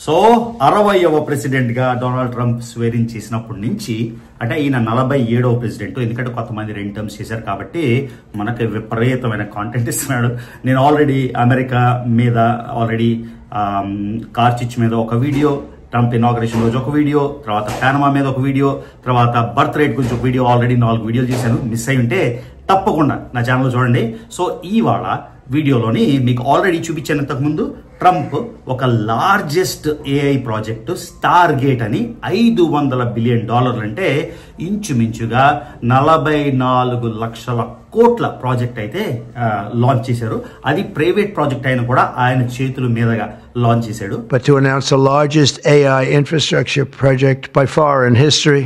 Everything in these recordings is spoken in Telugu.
సో 60వ ప్రెసిడెంట్గా డొనాల్డ్ ట్రంప్ స్వేరింగ్ చేసినప్పటి నుంచి అంటే ఈయన 47వ ప్రెసిడెంట్. ఎందుకంటే కొంతమంది 2 టర్మ్స్ చేశారు కాబట్టి మనకి విపరీతమైన కాంటెంట్ ఇస్తున్నాడు. నేను ఆల్రెడీ అమెరికా మీద కార్చిచ్ మీద ఒక వీడియో, ట్రంప్ ఇనాగరేషన్ రోజు ఒక వీడియో, తర్వాత పానమా మీద ఒక వీడియో, తర్వాత బర్త్ రేట్ గురించి ఒక వీడియో, ఆల్రెడీ 4 వీడియోలు చేశాను. మిస్ అయి ఉంటే తప్పకుండా నా ఛానల్ చూడండి. సో ఇవాళ వీడియోలోని మీకు ఆల్రెడీ చూపించాను ఇంతకుముందు, ట్రంప్ ఒక largest AI project star gate అని $500 బిలియన్ అంటే ఇంచుమించుగా 44 లక్షల కోట్ల ప్రాజెక్ట్ అయితే లాంచ్ చేశారు. అది ప్రైవేట్ ప్రాజెక్ట్ అయినా కూడా ఆయన చేతుల మీదుగా లాంచ్ చేశాడు. But to announce the largest AI infrastructure project by far in history,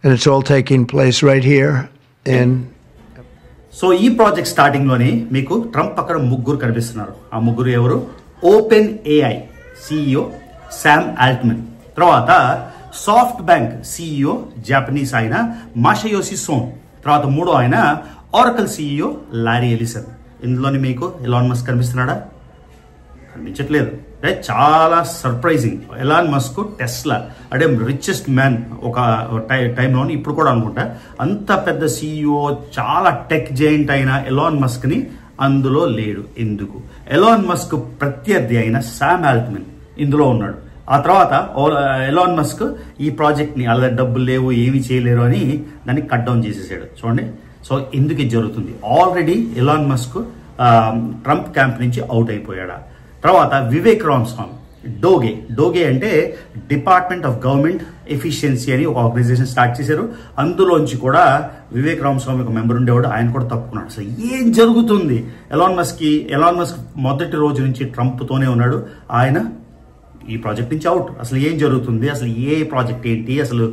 and it's all taking place right here in so ఈ ప్రాజెక్ట్ స్టార్టింగ్ లోని మీకు ట్రంప్ అక్కడ ముగ్గురు కనిపిస్తున్నారు. ఆ ముగ్గురు ఎవరు? Open AI CEO Sam Altman, తర్వాత సాఫ్ట్ బ్యాంక్ సిఇఓ జాపనీస్ ఆయన మాషయోషి సోన్, తర్వాత మూడో ఆయన ఆరకల్ సిఇఓ లారీ ఎలిసన్. ఇందులోని మీకు ఎలాన్ మస్క్ కనిపిస్తున్నాడా? కనిపించట్లేదు. చాలా సర్ప్రైజింగ్. ఎలాన్ మస్క్ టెస్లా అంటే రిచెస్ట్ మ్యాన్ ఒక టైంలో, ఇప్పుడు కూడా అనుకుంటా, అంత పెద్ద సిఇఓ చాలా టెక్ జైంట్ అయిన ఎలాన్ మస్క్ ని అందులో లేడు. ఎందుకు? ఎలాన్ మస్క్ ప్రత్యర్థి అయిన శామ్ ఆల్ట్మన్ ఇందులో ఉన్నాడు. ఆ తర్వాత ఎలాన్ మస్క్ ఈ ప్రాజెక్ట్ ని అలా డబ్బులు లేవు ఏమీ చేయలేరు అని దాన్ని కట్ డౌన్ చేసేసాడు. చూడండి. సో ఎందుకు ఇది జరుగుతుంది? Already Elon Musk Trump camp నుంచి అవుట్ అయిపోయాడా? తర్వాత వివేక్ రామస్వామి డోగే అంటే డిపార్ట్మెంట్ ఆఫ్ గవర్నమెంట్ ఎఫిషియన్సీ అని ఒక ఆర్గనైజేషన్ స్టార్ట్ చేశారు. అందులోంచి కూడా వివేక్ రామస్వామి ఒక మెంబర్ ఉండేవాడు, ఆయన కూడా తప్పుకున్నాడు. అసలు ఏం జరుగుతుంది? ఎలాన్ మస్క్ మొదటి రోజు నుంచి ట్రంప్తోనే ఉన్నాడు. ఆయన ఈ ప్రాజెక్ట్ నుంచి అవుట్. అసలు ఏం జరుగుతుంది? అసలు ఏ ప్రాజెక్ట్ ఏంటి? అసలు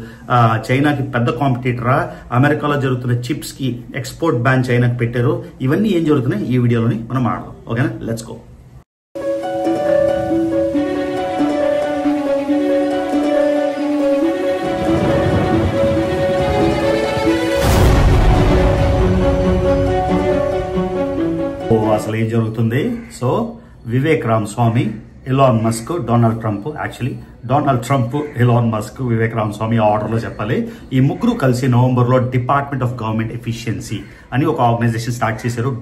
చైనాకి పెద్ద కాంపిటీటరా? అమెరికాలో జరుగుతున్న చిప్స్ కి ఎక్స్పోర్ట్ బ్యాన్ చైనాకి పెట్టారు. ఇవన్నీ ఏం జరుగుతున్నాయి ఈ వీడియోలోని మనం ఆడదాం. ఓకేనా? Let's go. అసలు ఏం జరుగుతుంది? So Vivek Ramaswamy, Elon Musk, Donald Trump, actually Donald Trump, Elon Musk, Vivek Ramaswamy ఆర్డర్లో చెప్పాలి. ఈ ముగ్గురు కలిసి నవంబర్లో డిపార్ట్మెంట్ ఆఫ్ గవర్నమెంట్ ఎఫిషియన్సీ అని ఒక ఆర్గనైజేషన్ స్టార్ట్ చేశారు.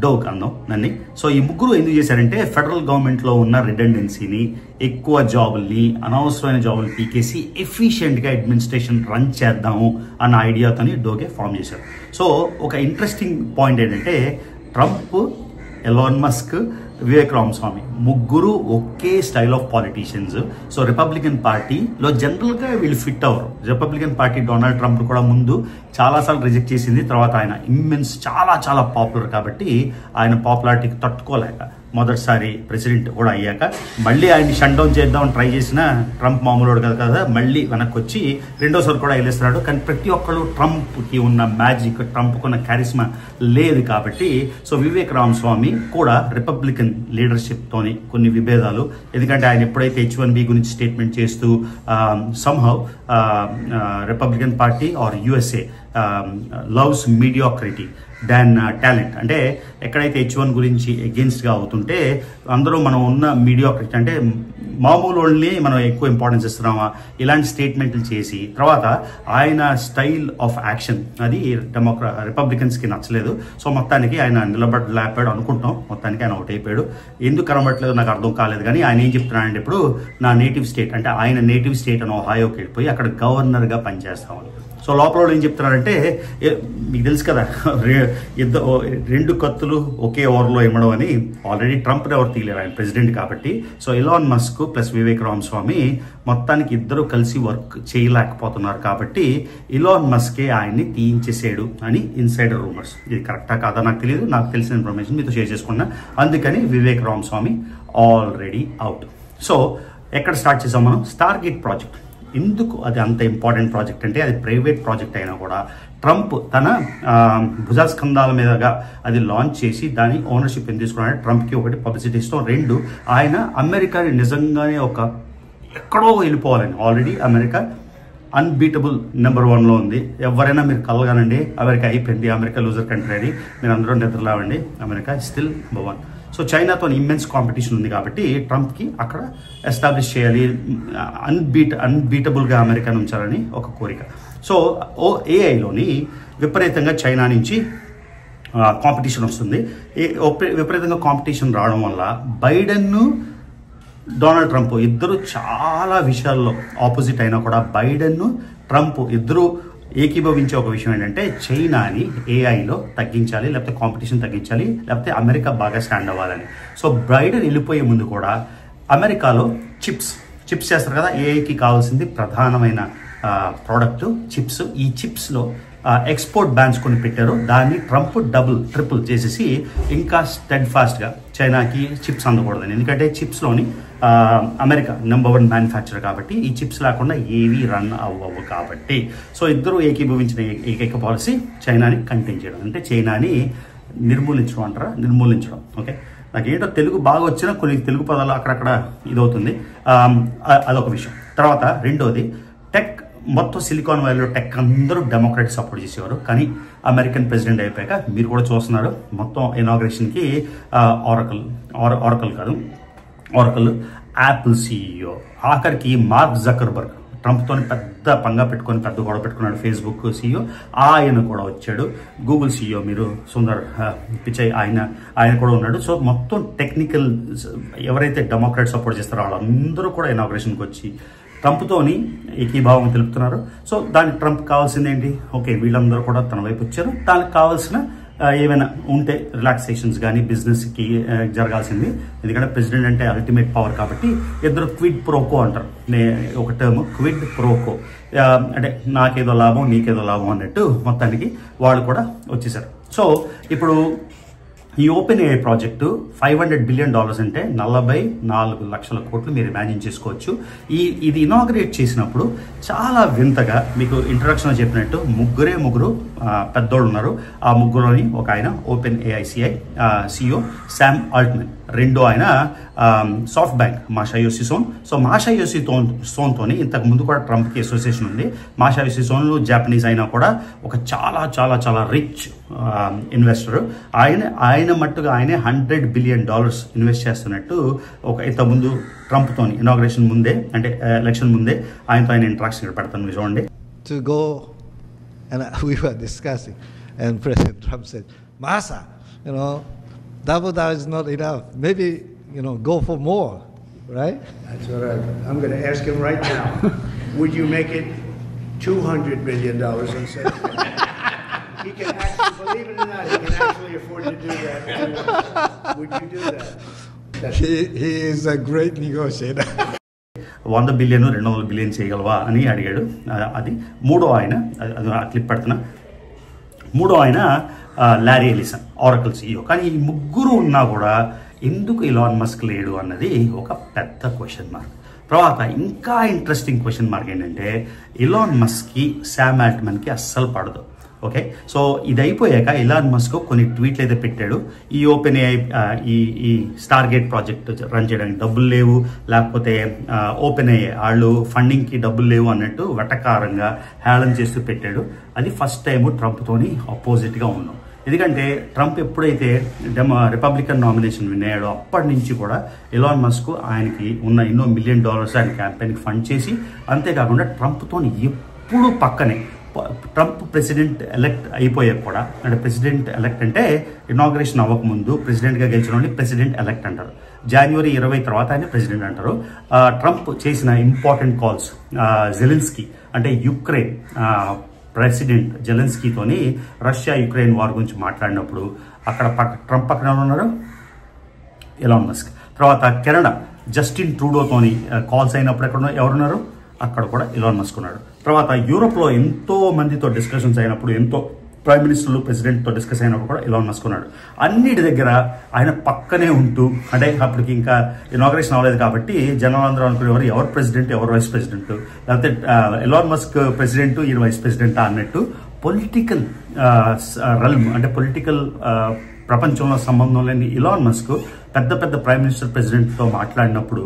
డోగ్ అందాం దాన్ని. సో ఈ ముగ్గురు ఎందుకు చేశారంటే ఫెడరల్ గవర్నమెంట్ లో ఉన్న రిడెండెన్సీని, ఎక్కువ జాబుల్ని, అనవసరమైన జాబులు పీకేసి ఎఫిషియెంట్ గా అడ్మినిస్ట్రేషన్ రన్ చేద్దాము అన్న ఐడియాతోని డోగే ఫామ్ చేశారు. సో ఒక ఇంట్రెస్టింగ్ పాయింట్ ఏంటంటే Trump, Elon Musk, Vivek Ramaswamy ముగ్గురు ఒకే style of politicians. So Republican పార్టీలో జనరల్గా వీళ్ళు ఫిట్ అవ్వరు. రిపబ్లికన్ పార్టీ డొనాల్డ్ ట్రంప్ కూడా ముందు చాలాసార్లు రిజెక్ట్ చేసింది. తర్వాత ఆయన ఇమ్మెన్స్ చాలా పాపులర్ కాబట్టి ఆయన పాపులారిటీకి తట్టుకోలేక మొదటిసారి ప్రెసిడెంట్ కూడా అయ్యాక మళ్ళీ ఆయన్ని షట్ డౌన్ చేద్దామని ట్రై చేసిన ట్రంప్ మామూలు కదా మళ్ళీ వెనక్కి వచ్చి రెండోసారి కూడా వెళ్ళేస్తున్నాడు. కానీ ప్రతి ఒక్కళ్ళు ట్రంప్కి ఉన్న మ్యాజిక్, ట్రంప్కి ఉన్న క్యారిస్మా లేదు కాబట్టి సో వివేక్ రామస్వామి కూడా రిపబ్లికన్ లీడర్షిప్తోని కొన్ని విభేదాలు, ఎందుకంటే ఆయన ఎప్పుడైతే H1B గురించి స్టేట్మెంట్ చేస్తూ somehow Republican party or USA loves mediocrity than talent, అంటే ఎక్కడైతే H1 గురించి అగేన్స్ట్గా అవుతుంటే అందులో మనం ఉన్న మీడియాక్రిటీ అంటే మామూలు వాళ్ళని మనం ఎక్కువ ఇంపార్టెన్స్ ఇస్తున్నామా ఇలాంటి స్టేట్మెంట్లు చేసి తర్వాత ఆయన స్టైల్ ఆఫ్ యాక్షన్ అది రిపబ్లికన్స్కి నచ్చలేదు. సో మొత్తానికి ఆయన నిలబడలేపాడు అనుకుంటాం. మొత్తానికి ఆయన అవుట్ అయిపోయాడు. ఎందుకు కనబడలేదు నాకు అర్థం కాలేదు. కానీ ఆయన ఏం చెప్తున్నాడంటే ఇప్పుడు నా నేటివ్ స్టేట్ అంటే ఆయన నేటివ్ స్టేట్ అని ఒహాయోకి వెళ్ళిపోయి అక్కడ గవర్నర్గా పనిచేస్తామని. సో లోపల ఏం చెప్తున్నారంటే మీకు తెలుసు కదా రెండు కత్తులు ఒకే ఓవర్లో ఇమ్మడం అని. ఆల్రెడీ ట్రంప్ ఎవరు తీయలేరు, ఆయన ప్రెసిడెంట్ కాబట్టి. So Elon Musk plus Vivek Ramaswamy మొత్తానికి ఇద్దరు కలిసి వర్క్ చేయలేకపోతున్నారు కాబట్టి ఎలాన్ మస్కే ఆయన్ని తీయించేసాడు అని ఇన్సైడర్ రూమర్స్. ఇది కరెక్టా కాదా నాకు తెలియదు, నాకు తెలిసిన ఇన్ఫర్మేషన్ మీతో షేర్ చేసుకున్నా. అందుకని Vivek Ramaswamy already out. So ఎక్కడ స్టార్ట్ చేసాం మనం? Star gate project. ఎందుకు అది అంత ఇంపార్టెంట్ ప్రాజెక్ట్ అంటే అది ప్రైవేట్ ప్రాజెక్ట్ అయినా కూడా ట్రంప్ తన భుజస్కంధాల మీదగా అది లాంచ్ చేసి దాని ఓనర్షిప్ ఎందుకు తీసుకున్నాడు? ట్రంప్కి ఒకటి పబ్లిసిటీ ఇస్తాం, రెండు ఆయన అమెరికాని నిజంగానే ఒక ఎక్కడో వెళ్ళిపోవాలని. ఆల్రెడీ అమెరికా అన్బీటబుల్ నెంబర్ 1లో ఉంది. ఎవరైనా మీరు కలగానండి అమెరికా అయిపోయింది, అమెరికా లూజర్ కంట్రీ అని మీరు అందరూ నిద్రలేవండి, అమెరికా స్టిల్ నెంబర్ 1. సో చైనాతో ఇమ్మెన్స్ కాంపిటీషన్ ఉంది కాబట్టి ట్రంప్కి అక్కడ ఎస్టాబ్లిష్ చేయాలి, అన్బీటబుల్గా అమెరికాను ఉంచాలని ఒక కోరిక. సో ఏఐలోని విపరీతంగా చైనా నుంచి కాంపిటీషన్ వస్తుంది. విపరీతంగా కాంపిటీషన్ రావడం వల్ల బైడెన్ను డొనాల్డ్ ట్రంప్ ఇద్దరు చాలా విషయాల్లో ఆపోజిట్ అయినా కూడా బైడెన్ను ట్రంప్ ఇద్దరు ఏకీభవించే ఒక విషయం ఏంటంటే చైనాని ఏఐలో తగ్గించాలి, లేకపోతే కాంపిటీషన్ తగ్గించాలి, లేకపోతే అమెరికా బాగా స్టాండ్ అవ్వాలని. సో బైడెన్ వెళ్ళిపోయే ముందు కూడా అమెరికాలో చిప్స్ చేస్తారు కదా, ఏఐకి కావాల్సింది ప్రధానమైన ప్రోడక్ట్ చిప్స్. ఈ చిప్స్లో ఎక్స్పోర్ట్ బ్యాన్స్ కొని పెట్టారు. దాన్ని ట్రంప్ ట్రిపుల్ చేసేసి ఇంకా స్టెడ్ ఫాస్ట్గా చైనాకి చిప్స్ అందకూడదని. ఎందుకంటే చిప్స్లోని అమెరికా నెంబర్ 1 మ్యానుఫ్యాక్చర్ కాబట్టి ఈ చిప్స్ లేకుండా ఏవి రన్ అవ్వవు కాబట్టి. సో ఇద్దరు ఏకీభవించిన ఏకైక పాలసీ చైనాని కంటైన్ చేయడం, అంటే చైనాని నిర్మూలించడం. ఓకే, నాకు ఏంటో తెలుగు బాగా వచ్చినా కొన్ని తెలుగు పదాలు అక్కడక్కడ ఇదవుతుంది, అదొక విషయం. తర్వాత రెండోది టెక్. మొత్తం సిలికాన్ వ్యాలీలో టెక్ అందరూ డెమోక్రాట్ సపోర్ట్ చేసేవారు, కానీ అమెరికన్ ప్రెసిడెంట్ అయిపోయాక మీరు కూడా చూస్తున్నారు మొత్తం ఇనాగ్రేషన్కి ఆరకల్ యాపిల్ CEO, ఆఖరికి మార్క్ జకర్బర్గ్ ట్రంప్తో పెద్ద పంగా పెట్టుకొని పెద్ద గొడవ పెట్టుకున్నాడు, ఫేస్బుక్ CEO ఆయన కూడా వచ్చాడు. గూగుల్ CEO మీరు సుందర్ పిచై ఆయన కూడా ఉన్నాడు. సో మొత్తం టెక్నికల్ ఎవరైతే డెమోక్రాట్ సపోర్ట్ చేస్తారో వాళ్ళందరూ కూడా ఇనాగ్రేషన్కి వచ్చి ట్రంప్తోని ఏకీభావం తెలుపుతున్నారు. సో దానికి ట్రంప్ కావాల్సింది ఏంటి? ఓకే, వీళ్ళందరూ కూడా తన వైపు వచ్చారు, దానికి కావాల్సిన ఏమైనా ఉంటే రిలాక్సేషన్స్ కానీ బిజినెస్కి జరగాల్సింది. ఎందుకంటే ప్రెసిడెంట్ అంటే అల్టిమేట్ పవర్ కాబట్టి ఇద్దరు క్విడ్ ప్రోకో అంటారు, ఒక టర్మ్ క్విడ్ ప్రోకో, అంటే నాకేదో లాభం నీకేదో లాభం అన్నట్టు మొత్తానికి వాళ్ళు కూడా వచ్చేసారు. సో ఇప్పుడు ఈ ఓపెన్ ఏఐ ప్రాజెక్టు $500 బిలియన్ అంటే 44 లక్షల కోట్లు మీరు ఇమాజిన్ చేసుకోవచ్చు. ఇది ఇనాగ్రేట్ చేసినప్పుడు చాలా వింతగా మీకు ఇంట్రడక్షన్లో చెప్పినట్టు ముగ్గురు పెద్దోళ్ళు ఉన్నారు. ఆ ముగ్గురుని ఒక ఆయన open AI CEO Sam Altman, రెండో ఆయన సాఫ్ట్ బ్యాంక్ మాషాయోషి సోన్. సో మాషాయోషి సోన్తోని ఇంతకు ముందు కూడా ట్రంప్కి అసోసియేషన్ ఉంది. మాషాయోషి సోన్ జాపనీస్ అయినా కూడా ఒక చాలా చాలా చాలా రిచ్ ఇన్వెస్టర్. ఆయన మట్టుగా ఆయనే $100 బిలియన్ ఇన్వెస్ట్ చేస్తున్నట్టు ఒక ఇంతకుముందు ట్రంప్తోని ఇనాగ్రేషన్ ముందే, అంటే ఎలక్షన్ ముందే ఆయనతో ఆయన ఇంట్రాక్షన్ ఇక్కడ పెడతాను చూడండి. To go, and we were discussing, and President Trump said, Masa, $double is not enough. Maybe, go for more, right? That's what I'm going to ask him right now. Would you make it $200 billion and say, he can actually, believe it or not, he can actually afford to do that. Would you do that? He is a great negotiator. $100 billion $200 billion చేయగలవా అని అడిగాడు. అది మూడో ఆయన, అది ఆ క్లిప్ పెడుతున్నా. మూడో ఆయన లారీ ఎలిసన్, ఆరకల్ CEO. కానీ ఈ ముగ్గురు ఉన్నా కూడా ఎందుకు ఇలాన్ మస్క్ లేడు అన్నది ఒక పెద్ద క్వశ్చన్ మార్క్. తర్వాత ఇంకా ఇంట్రెస్టింగ్ క్వశ్చన్ మార్క్ ఏంటంటే ఇలాన్ మస్క్కి శామ్ ఆల్ట్మన్కి అస్సలు పడదు. ఓకే, సో ఇది అయిపోయాక ఇలాన్ మస్క్ కొన్ని ట్వీట్లు అయితే పెట్టాడు. ఈ ఓపెన్ ఏఐ ఈ స్టార్ గేట్ ప్రాజెక్ట్ రన్ చేయడానికి డబ్బులు లేవు, లేకపోతే ఓపెన్ ఏఐ వాళ్ళు ఫండింగ్కి డబ్బులు లేవు అన్నట్టు వెటకారంగా హేళన చేస్తూ పెట్టాడు. అది ఫస్ట్ టైం ట్రంప్తోని అపోజిట్గా ఉన్నాం. ఎందుకంటే ట్రంప్ ఎప్పుడైతే రిపబ్లికన్ నామినేషన్ విన్ అయ్యాడో అప్పటి నుంచి కూడా ఇలాన్ మస్క్ ఆయనకి ఉన్న ఎన్నో $1 మిలియన్ ఆయన క్యాంపెయిన్కి ఫండ్ చేసి, అంతేకాకుండా ట్రంప్తో ఎప్పుడు పక్కనే ట్రంప్ ప్రెసిడెంట్ ఎలక్ట్ అయిపోయాక కూడా, అంటే ప్రెసిడెంట్ ఎలక్ట్ అంటే ఇనాగ్రేషన్ అవ్వకముందు ప్రెసిడెంట్గా గెలిచిన ప్రెసిడెంట్ ఎలక్ట్ అంటారు. January 20 తర్వాత ఆయన ప్రెసిడెంట్ అంటారు. ట్రంప్ చేసిన ఇంపార్టెంట్ కాల్స్ జెలెన్స్కీ అంటే యుక్రెయిన్ ప్రెసిడెంట్ జెలెన్స్కీతోని రష్యా యుక్రెయిన్ వార్ గురించి మాట్లాడినప్పుడు అక్కడ ట్రంప్ పక్కన ఉన్నారు ఎలాన్ మస్క్. తర్వాత కెనడా జస్టిన్ ట్రూడోతోని కాల్స్ అయినప్పుడు ఎక్కడ ఎవరున్నారు? అక్కడ కూడా ఎలాన్ మస్క్ ఉన్నాడు. తర్వాత యూరోప్లో ఎంతో మందితో డిస్కషన్స్ అయినప్పుడు, ఎంతో ప్రైమ్ మినిస్టర్లు ప్రెసిడెంట్తో డిస్కస్ అయినప్పుడు కూడా ఎలాన్ మస్క్ ఉన్నాడు. అన్నిటి దగ్గర ఆయన పక్కనే ఉంటూ, అంటే అప్పటికి ఇంకా ఇనాగ్రేషన్ అవ్వలేదు కాబట్టి జనాలందరూ అనుకునేవారు ఎవరు ప్రెసిడెంట్ ఎవరు వైస్ ప్రెసిడెంట్, లేకపోతే ఎలాన్ మస్క్ ప్రెసిడెంట్ ఈయన వైస్ ప్రెసిడెంట్ అన్నట్టు పొలిటికల్ రల్మ్ అంటే పొలిటికల్ ప్రపంచంలో సంబంధం లేని ఎలాన్ మస్క్ పెద్ద పెద్ద ప్రైమ్ మినిస్టర్ ప్రెసిడెంట్తో మాట్లాడినప్పుడు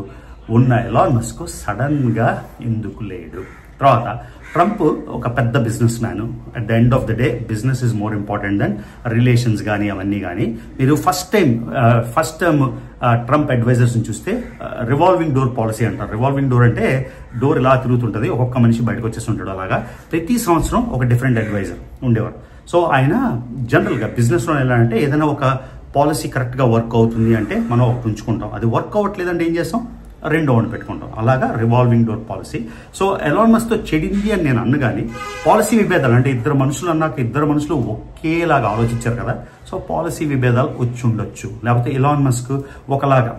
ఉన్న ఎలాన్ మస్క్ సడన్గా ఎందుకు లేడు? తర్వాత ట్రంప్ ఒక పెద్ద businessman. At the end of the day business is more important than relations కానీ అవన్నీ కానీ. మీరు ఫస్ట్ టైం ట్రంప్ అడ్వైజర్స్ ని చూస్తే రివాల్వింగ్ డోర్ పాలసీ అంటారు. రివాల్వింగ్ డోర్ అంటే డోర్ ఇలా తిరుగుతుంటది, ఒక్కొక్క మనిషి బయటకు వచ్చేస్తుంటాడు. అలాగా ప్రతి సంవత్సరం ఒక డిఫరెంట్ అడ్వైజర్ ఉండేవారు. సో ఆయన జనరల్గా బిజినెస్లో ఎలా అంటే ఏదైనా ఒక పాలసీ కరెక్ట్గా వర్క్ అవుతుంది అంటే మనం ఒకటి ఉంచుకుంటాం, అది వర్క్ అవ్వట్లేదంటే ఏం చేస్తాం, రెండో వన్ పెట్టుకుంటాం. అలాగా revolving door policy. So Elon మస్క్తో చెడింది అని నేను అన్నగాని పాలసీ విభేదాలు అంటే ఇద్దరు మనుషులు అన్నాక ఇద్దరు మనుషులు ఒకేలాగా ఆలోచించారు కదా. సో పాలసీ విభేదాలు వచ్చి ఉండొచ్చు, లేకపోతే ఎలాన్ మస్క్ ఒకలాగా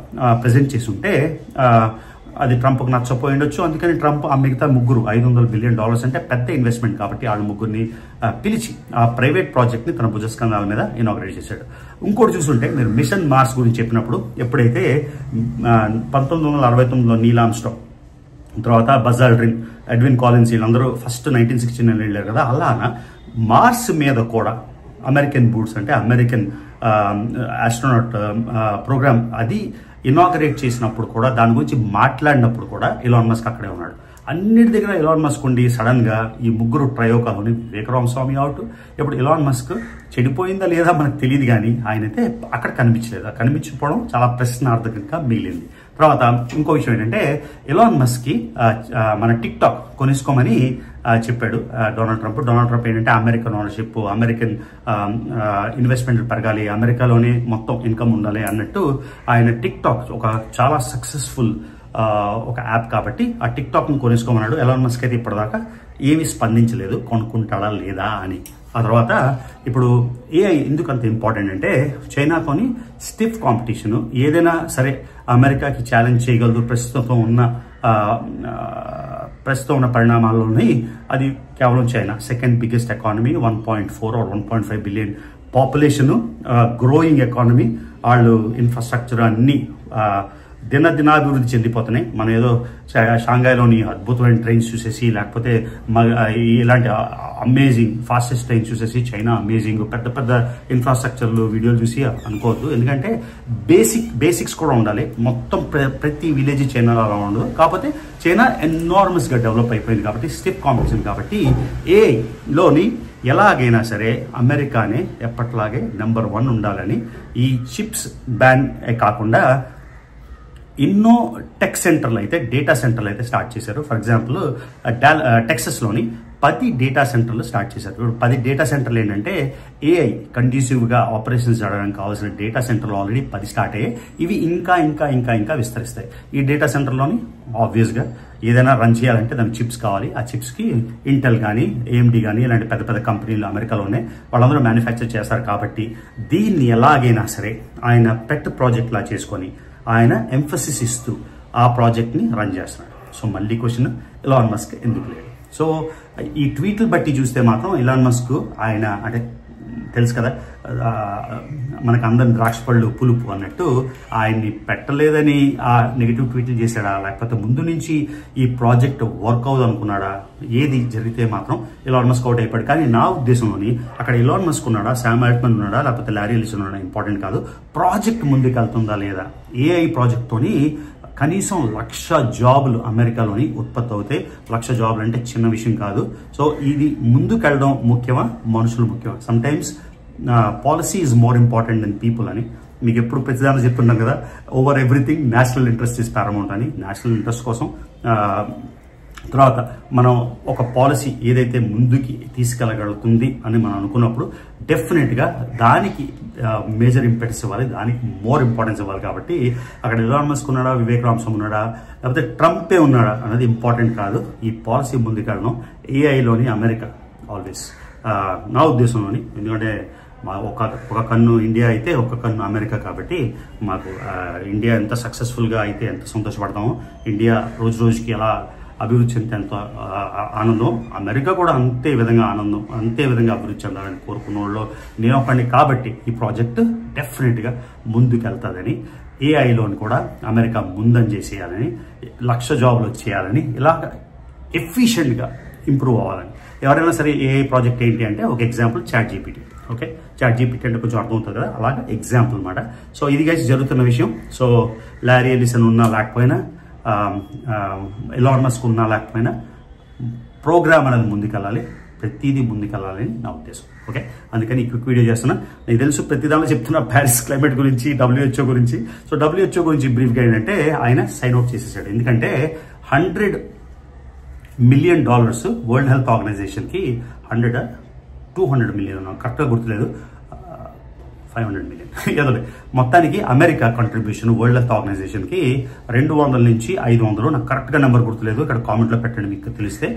ప్రజెంట్ చేసి ఉంటే అది ట్రంప్కి నచ్చపోయి ఉండొచ్చు. అందుకని ట్రంప్ ఆ మిగతా ముగ్గురు $500 బిలియన్ అంటే పెద్ద ఇన్వెస్ట్మెంట్ కాబట్టి వాళ్ళ ముగ్గురిని పిలిచి ఆ ప్రైవేట్ ప్రాజెక్ట్ని తన భుజస్కంధాల మీద ఇనాగ్రేట్ చేశాడు. ఇంకోటి చూస్తుంటే మీరు మిషన్ మార్స్ గురించి చెప్పినప్పుడు ఎప్పుడైతే 1969లో నీల్ ఆర్మ్స్ట్రాంగ్, తర్వాత బజ్ ఆల్డ్రిన్, ఎడ్విన్ కాలిన్స్ వీళ్ళందరూ ఫస్ట్ 1969 వెళ్ళారు కదా, అలానా మార్స్ మీద కూడా అమెరికన్ బూట్స్ అంటే అమెరికన్ ఆస్ట్రోనాట్ ప్రోగ్రామ్ అది ఇనాగరేట్ చేసినప్పుడు కూడా దాని గురించి మాట్లాడినప్పుడు కూడా ఎలాన్ మస్క్ అక్కడే ఉన్నాడు. అన్నిటి దగ్గర ఎలాన్ మస్క్ ఉండి సడన్ గా ఈ ముగ్గురు ట్రయోకాలోని వివేక్ రామస్వామి అవుట్. ఇప్పుడు ఎలాన్ మస్క్ చెడిపోయిందా లేదా మనకు తెలియదు కానీ ఆయనైతే అక్కడ కనిపించలేదు. కనిపించకపోవడం చాలా ప్రశ్నార్థకంగా మిగిలింది. తర్వాత ఇంకో విషయం ఏంటంటే ఎలాన్ మస్క్ కి మన టిక్ టాక్ కొనేసుకోమని చెప్పాడు డొనాల్డ్ ట్రంప్. డొనాల్డ్ ట్రంప్ ఏంటంటే అమెరికన్ ఓనర్షిప్, అమెరికన్ ఇన్వెస్ట్మెంట్ పెరగాలి, అమెరికాలోనే మొత్తం ఇన్కమ్ ఉండాలి అన్నట్టు ఆయన టిక్ టాక్ ఒక చాలా సక్సెస్ఫుల్ ఒక యాప్ కాబట్టి ఆ టిక్ టాక్ ను కొనేసుకోమన్నాడు. ఎలాన్ మస్క్ అయితే ఇప్పటిదాకా ఏమీ స్పందించలేదు కొనుక్కుంటాడా లేదా అని. ఆ తర్వాత ఇప్పుడు ఏఐ ఎందుకు అంత ఇంపార్టెంట్ అంటే చైనాతోని స్టిఫ్ కాంపిటీషన్, ఏదైనా సరే అమెరికాకి ఛాలెంజ్ చేయగలదు ప్రస్తుతం ఉన్న పరిణామాల్లోని. అది కేవలం China second biggest economy, 1.4 or 1.5 billion population, growing economy. వాళ్ళు ఇన్ఫ్రాస్ట్రక్చర్ అన్ని దినాభివృద్ధి చెందిపోతున్నాయి. మనం ఏదో షాంఘైలోని అద్భుతమైన ట్రైన్స్ చూసేసి లేకపోతే ఇలాంటి అమేజింగ్ ఫాస్టెస్ట్ ట్రైన్స్ చూసేసి చైనా అమేజింగ్ పెద్ద పెద్ద ఇన్ఫ్రాస్ట్రక్చర్లు వీడియోలు చూసి అనుకోవద్దు. ఎందుకంటే బేసిక్స్ కూడా ఉండాలి. మొత్తం ప్రతి విలేజ్ చైనాలో అలా ఉండదు. కాకపోతే చైనా ఎనార్మస్ గా డెవలప్ అయిపోయింది కాబట్టి స్టిఫ్ కాంపిటీషన్ కాబట్టి ఏలోని ఎలాగైనా సరే అమెరికానే ఎప్పట్లాగే నెంబర్ 1 ఉండాలని ఈ చిప్స్ బ్యాన్ కాకుండా ఎన్నో టెక్ సెంటర్లు అయితే డేటా సెంటర్లు అయితే స్టార్ట్ చేశారు. ఫర్ ఎగ్జాంపుల్ టెక్సస్లోని 10 డేటా సెంటర్లు స్టార్ట్ చేశారు. ఇప్పుడు 10 డేటా సెంటర్లు ఏంటంటే ఏఐ కండ్యూసివ్గా ఆపరేషన్స్ జరగడానికి కావాల్సిన డేటా సెంటర్లు ఆల్రెడీ 10 స్టార్ట్ అయ్యాయి. ఇవి ఇంకా ఇంకా ఇంకా ఇంకా విస్తరిస్తాయి. ఈ డేటా సెంటర్లోని ఆబ్వియస్గా ఏదైనా రన్ చేయాలంటే దానికి చిప్స్ కావాలి. ఆ చిప్స్కి ఇంటెల్ కానీ AMD కానీ ఇలాంటి పెద్ద పెద్ద కంపెనీలు అమెరికాలోనే వాళ్ళందరూ మ్యానుఫ్యాక్చర్ చేస్తారు. కాబట్టి దీన్ని ఎలాగైనా సరే ఆయన పెట్ ప్రాజెక్ట్ లా చేసుకొని ఆయన ఎంఫసిస్ ఇస్తూ ఆ ప్రాజెక్ట్ని రన్ చేస్తున్నాడు. సో మళ్ళీ క్వశ్చన్, ఎలాన్ మస్క్ ఎందుకు లేదు? సో ఈ ట్వీట్లు బట్టి చూస్తే మాత్రం ఎలాన్ మస్క్ ఆయన అంటే తెలుసు కదా మనకు అందరిని ద్రాక్షపళ్ళు పులుపు అన్నట్టు ఆయన్ని పెట్టలేదని ఆ నెగిటివ్ ట్వీట్లు చేశాడా, లేకపోతే ముందు నుంచి ఈ ప్రాజెక్ట్ వర్క్ అవుతుంది అనుకున్నాడా? ఏది జరిగితే మాత్రం ఎలాన్ మస్క్ అవుట్ అయిపోయాడు. కానీ నా ఉద్దేశంలోని అక్కడ ఎలాన్ మస్క్ ఉన్నాడా, శామ్ ఆల్ట్మన్ ఉన్నాడా, లేకపోతే లారీ ఎలిసన్ ఉన్నాడా ఇంపార్టెంట్ కాదు. ప్రాజెక్ట్ ముందుకు వెళ్తుందా లేదా? ఏఐ ప్రాజెక్ట్తోని కనీసం 1,00,000 జాబులు అమెరికాలోని ఉత్పత్తి అవుతాయి. 1,00,000 జాబులు అంటే చిన్న విషయం కాదు. సో ఇది ముందుకెళ్ళడం ముఖ్యమా, మనుషులు ముఖ్యమా? Sometimes policy is more important than people అని మీకు ఎప్పుడు ప్రతిదాన్ని చెప్తున్నాం కదా. Over everything national interest is paramount అని. నేషనల్ ఇంట్రెస్ట్ కోసం తర్వాత మనం ఒక పాలసీ ఏదైతే ముందుకి తీసుకెళ్ళగలుగుతుంది అని మనం అనుకున్నప్పుడు డెఫినెట్గా దానికి మేజర్ ఇంపాక్ట్స్ ఇవ్వాలి, దానికి మోర్ ఇంపార్టెన్స్ ఇవ్వాలి. కాబట్టి అక్కడ ఎలాన్ మస్క్ ఉన్నాడా, వివేక్ రామస్వామి ఉన్నాడా, లేకపోతే ట్రంపే ఉన్నాడా అనేది ఇంపార్టెంట్ కాదు. ఈ పాలసీ ముందుకెళ్ళడం ఏఐలోని అమెరికా ఆల్వేస్ నా ఉద్దేశంలోని. ఎందుకంటే ఒక కన్ను ఇండియా అయితే ఒక కన్ను అమెరికా కాబట్టి మాకు ఇండియా ఎంత సక్సెస్ఫుల్గా అయితే ఎంత సంతోషపడతామో, ఇండియా రోజు రోజుకి ఎలా అభివృద్ధి చెందితే ఎంత ఆనందం, అమెరికా కూడా అంతే విధంగా ఆనందం, అంతే విధంగా అభివృద్ధి చెందాలని కోరుకున్న వాళ్ళు నేను ఒకండి. కాబట్టి ఈ ప్రాజెక్ట్ డెఫినెట్గా ముందుకెళ్తుందని, ఏఐలోని కూడా అమెరికా ముందని చేసేయాలని, 1,00,000 జాబులు వచ్చేయాలని, ఇలా ఎఫిషియెంట్గా ఇంప్రూవ్ అవ్వాలని. ఎవరైనా సరే ఏఐ ప్రాజెక్ట్ ఏంటి అంటే ఒక ఎగ్జాంపుల్ ChatGPT. ఓకే, ChatGPT అంటే కొంచెం అర్థమవుతుంది కదా, అలాగా ఎగ్జాంపుల్ అనమాట. సో ఇది గైస్ జరుగుతున్న విషయం. సో లారీ ఎలిసన్ ఉన్నా లేకపోయినా, ఎలాన్ మస్క్ ఉన్నా లేకపోయినా ప్రోగ్రామ్ అనేది ముందుకెళ్ళాలి, ప్రతిదీ ముందుకెళ్ళాలని నా ఉద్దేశం. ఓకే, అందుకని ఈ క్విక్ వీడియో చేస్తున్నా. నాకు తెలుసు ప్రతి దానిలో చెప్తున్నా ప్యారిస్ క్లైమేట్ గురించి, WHO గురించి. సో WHO గురించి బ్రీఫ్గా ఏంటంటే ఆయన సైన్ అవుట్ చేసేసాడు. ఎందుకంటే $100 మిలియన్ వరల్డ్ హెల్త్ ఆర్గనైజేషన్కి 200 మిలియన్ కరెక్ట్గా గుర్తులేదు, 500 మిలియన్ ఏదో మొత్తానికి అమెరికా కంట్రిబ్యూషన్ వరల్డ్ హెల్త్ ఆర్గనైజేషన్కి 200 నుంచి 500, నాకు కరెక్ట్గా నెంబర్ గుర్తులేదు, ఇక్కడ కామెంట్లో పెట్టండి మీకు తెలిస్తే,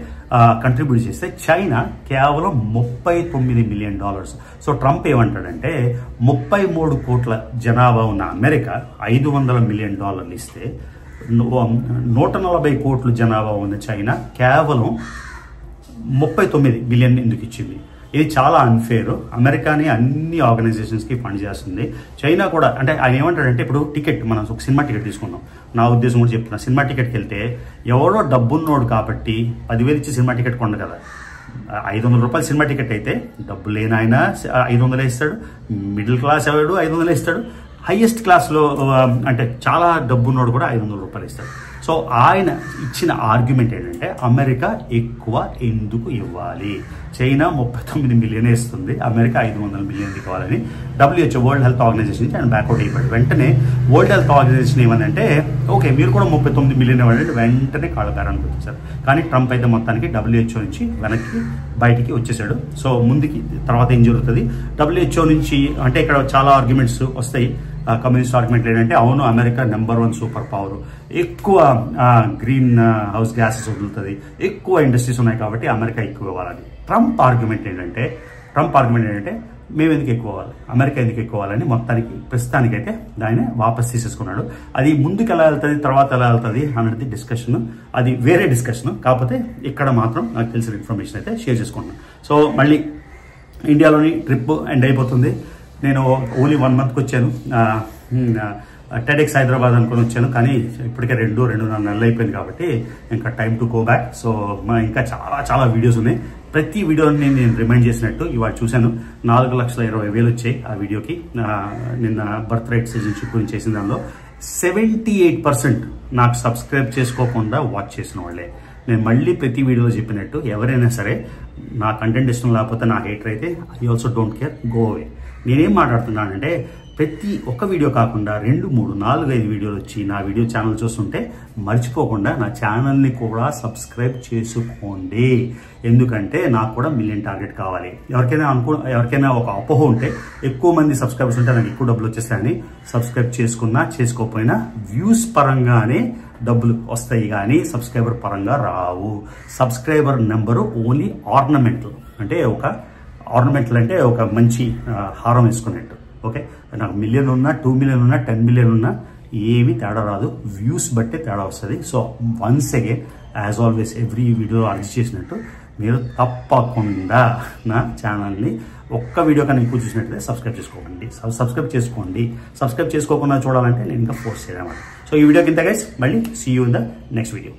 కంట్రిబ్యూట్ చేస్తే చైనా కేవలం $39 మిలియన్. సో ట్రంప్ ఏమంటాడంటే 33 కోట్ల జనాభా ఉన్న అమెరికా $500 మిలియన్ ఇస్తే 140 కోట్ల జనాభా ఉన్న చైనా కేవలం 39 బిలియన్ ఎందుకు ఇచ్చింది? ఇది చాలా అన్ఫేర్. అమెరికాని అన్ని ఆర్గనైజేషన్స్కి ఫండ్ చేస్తుంది, చైనా కూడా. అంటే ఆయన ఏమంటాడంటే ఇప్పుడు టికెట్, మనం ఒక సినిమా టికెట్ తీసుకున్నాం, నా ఉద్దేశం కూడా చెప్తున్నా, సినిమా టికెట్కి వెళ్తే ఎవరో డబ్బున్నోడు కాబట్టి 10,000 ఇచ్చి సినిమా టికెట్ కొండ కదా. 500 రూపాయలు సినిమా టికెట్ అయితే డబ్బు లేని ఆయన 500 ఇస్తాడు, మిడిల్ క్లాస్ ఎవడు 500 ఇస్తాడు, హైయెస్ట్ క్లాస్లో అంటే చాలా డబ్బున్నోడు కూడా 500 రూపాయలు ఇస్తాడు. సో ఆయన ఇచ్చిన ఆర్గ్యుమెంట్ ఏంటంటే అమెరికా ఎక్కువ ఎందుకు ఇవ్వాలి, చైనా 39 మిలియన్ ఇస్తుంది, అమెరికా 500 మిలియన్ ఇవ్వాలని WHO వరల్డ్ హెల్త్ ఆర్గనైజేషన్ నుంచి ఆయన బ్యాక్అవుట్ అయిపోయాడు. వెంటనే వరల్డ్ హెల్త్ ఆర్గనైజేషన్ ఏమనంటే ఓకే మీరు కూడా 39 మిలియన్ ఇవ్వాలంటే వెంటనే కాళ్ళగారానికి వచ్చేసారు. కానీ ట్రంప్ అయితే మొత్తానికి WHO నుంచి వెనక్కి బయటికి వచ్చేసాడు. సో ముందుకి తర్వాత ఏం జరుగుతుంది, WHO నుంచి అంటే ఇక్కడ చాలా ఆర్గ్యుమెంట్స్ వస్తాయి. కమ్యూనిస్ట్ ఆర్గ్యుమెంట్లు ఏంటంటే అవును అమెరికా నెంబర్ 1 సూపర్ పవర్, ఎక్కువ గ్రీన్ హౌస్ గ్యాసెస్ వదులుతుంది, ఎక్కువ ఇండస్ట్రీస్ ఉన్నాయి కాబట్టి అమెరికా ఎక్కువ ఇవ్వాలని. ట్రంప్ ఆర్గ్యుమెంట్ ఏంటంటే మేము ఎందుకు ఎక్కువ ఇవ్వాలి, అమెరికా ఎందుకు ఎక్కువ ఇవ్వాలని మొత్తానికి ప్రస్తుతానికైతే దాన్ని వాపస్ తీసేసుకున్నాడు. అది ముందుకు ఎలా వెళ్తుంది, తర్వాత ఎలా వెళ్తుంది అనేది డిస్కషన్, అది వేరే డిస్కషన్. కాకపోతే ఇక్కడ మాత్రం నాకు తెలిసిన ఇన్ఫర్మేషన్ అయితే షేర్ చేసుకుంటున్నాను. సో మళ్ళీ ఇండియాలోని ట్రిప్ ఎండ్ అయిపోతుంది. నేను ఓన్లీ 1 మంత్కి వచ్చాను, టెడెక్స్ హైదరాబాద్ అనుకుని వచ్చాను, కానీ ఇప్పటికే 2.5 నెలలు అయిపోయింది కాబట్టి ఇంకా time to go back. So ఇంకా చాలా వీడియోస్ ఉన్నాయి. ప్రతి వీడియోని నేను రిమైండ్ చేసినట్టు ఇవాళ చూశాను, 4,20,000 వచ్చాయి ఆ వీడియోకి. నిన్న బర్త్ రైట్ సిటిజన్షిప్ గురించి చేసిన దానిలో 78% నాకు సబ్స్క్రైబ్ చేసుకోకుండా వాచ్ చేసిన వాళ్ళే. నేను మళ్ళీ ప్రతి వీడియోలో చెప్పినట్టు ఎవరైనా సరే నా కంటెంట్ ఇష్టం లేకపోతే నా హేటర్ అయితే I also don't care, go away. నేనేం మాట్లాడుతున్నానంటే ప్రతి ఒక్క వీడియో కాకుండా 2, 3, 4, 5 వీడియోలు వచ్చి నా వీడియో ఛానల్ చూస్తుంటే మర్చిపోకుండా నా ఛానల్ని కూడా సబ్స్క్రైబ్ చేసుకోండి. ఎందుకంటే నాకు కూడా మిలియన్ టార్గెట్ కావాలి. ఎవరికైనా ఒక అపోహ ఉంటే ఎక్కువ మంది సబ్స్క్రైబర్స్ ఉంటే నాకు ఎక్కువ డబ్బులు వచ్చేస్తాయని, సబ్స్క్రైబ్ చేసుకున్నా చేసుకోకపోయినా వ్యూస్ పరంగానే డబ్బులు వస్తాయి కానీ సబ్స్క్రైబర్ పరంగా రావు. సబ్స్క్రైబర్ నెంబరు ఓన్లీ ఆర్నమెంటల్, అంటే ఒక మంచి హారం వేసుకున్నట్టు. ఓకే, నాకు 1 మిలియన్ ఉన్నా, 2 మిలియన్ ఉన్నా, 10 మిలియన్ ఉన్నా ఏమీ తేడా రాదు, వ్యూస్ బట్టే తేడా వస్తుంది. So once again as always every వీడియోలో అర్జీ చేసినట్టు మీరు తప్పకుండా నా ఛానల్ని ఒక్క వీడియో కన్నా ఎక్కువ చూసినట్లయితే సబ్స్క్రైబ్ చేసుకోండి. సబ్స్క్రైబ్ చేసుకోకుండా చూడాలంటే నేను ఇంకా ఫోర్స్ చేయడం. సో ఈ వీడియోకి ఇంత గైస్, మళ్ళీ see you in the next video.